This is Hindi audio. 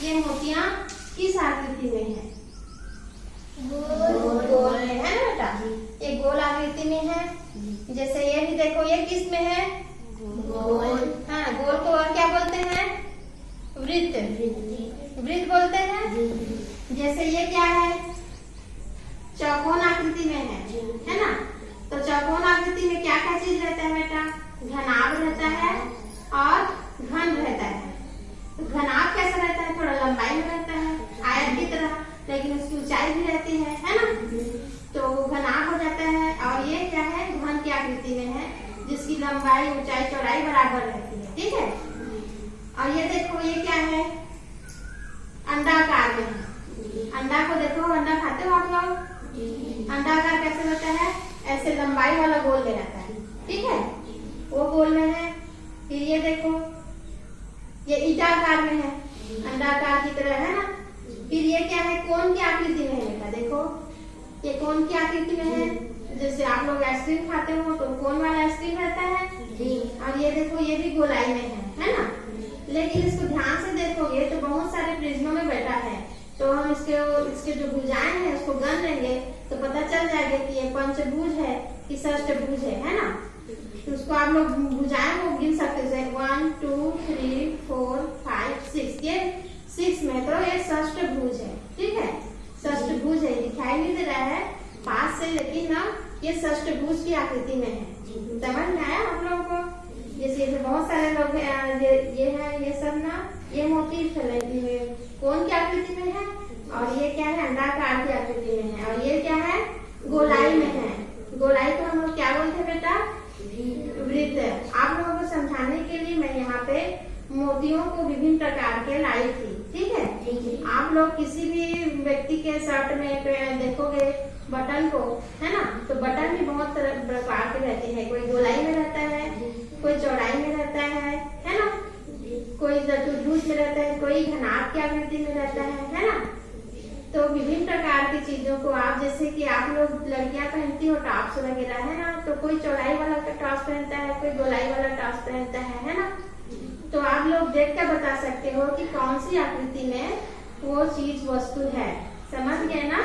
ये मोतियां किस आकृति में है? गोल। गोल में है ना बेटा, ये गोल आकृति में है। जैसे ये भी देखो, ये किस में है? गोल। हाँ, गोल को और क्या बोलते हैं? वृत्त। वृत्त बोलते हैं। जैसे ये क्या है? चौकोन आकृति में है ना? तो चौकोन आकृति में क्या क्या चीज रहता है बेटा? घनाभ रहता है और घन रहता है। तो घनाभ कैसा रहता है? थोड़ा लंबाई में रहता है, आयत की तरह, लेकिन उसकी ऊंचाई भी रहती है ना? तो घनाभ हो जाता है। और ये क्या है? घन की आकृति में है, जिसकी लंबाई, ऊंचाई, चौड़ाई बराबर रहती है। ठीक है। और ये देखो, ये क्या है? अंडाकार में है। अंडा को देखो, अंडा खाते हो आप लोग? अंडाकार कैसे होता है? ऐसे लंबाई वाला गोल में रहता है। ठीक है, वो गोल में है। फिर ये देखो, ये ईटाकार में है, अंडाकार की तरह है ना? फिर ये क्या है? कोन की आकृति में है बेटा। देखो, ये कोन की आकृति में है। जैसे आप लोग आइसक्रीम खाते हो तो कोन वाला आइसक्रीम रहता है। और ये देखो, ये भी गोलाई में है ना? लेकिन इसको ध्यान से देखोगे तो बहुत सारे प्रिज्मों में बैठा है। तो हम इसके जो भुजाएं हैं उसको गन लेंगे तो पता चल जाएगा कि ये पंचभुज है कि षष्ठभुज है ना? तो उसको आप लोग भुजाएं को गिन सकते हैं, 1 2 3 4 5 6। ये 6 में तो ये षष्ठभुज है। ठीक है, षष्ठभुज है। दिखाई नहीं दे रहा है पास से, लेकिन ना ये षष्ठभुज की आकृति में है। समझ में आया आप लोगों को? जैसे बहुत सारे लोग ये है, ये सब ना ये मोटिव कौन की आकृति में है, और ये क्या है? अंडाकार की आकृति में है। और ये क्या है? गोलाई में है। गोलाई को हम लोग क्या बोलते हैं बेटा? वृत्त। आप लोगों को समझाने के लिए मैं यहाँ पे मोतियों को विभिन्न प्रकार के लाई थी। ठीक है, आप लोग किसी भी व्यक्ति के शर्ट में देखोगे बटन को, है ना? तो बटन भी बहुत तरह प्रकार के रहते हैं। कोई गोलाई में रहता है, कोई चौड़ाई में रहता है ना? कोई चतुर्भुज में रहता है, कोई घनाभ की आकृति में रहता है ना? तो विभिन्न प्रकार की चीजों को आप, जैसे कि आप लोग लड़कियां पहनती हो टॉप्स वगैरह, है ना? तो कोई चौड़ाई वाला टॉप्स पहनता है, कोई गोलाई वाला टॉप्स पहनता है ना? तो आप लोग देख कर बता सकते हो कि कौन सी आकृति में वो चीज वस्तु है। समझ गए ना?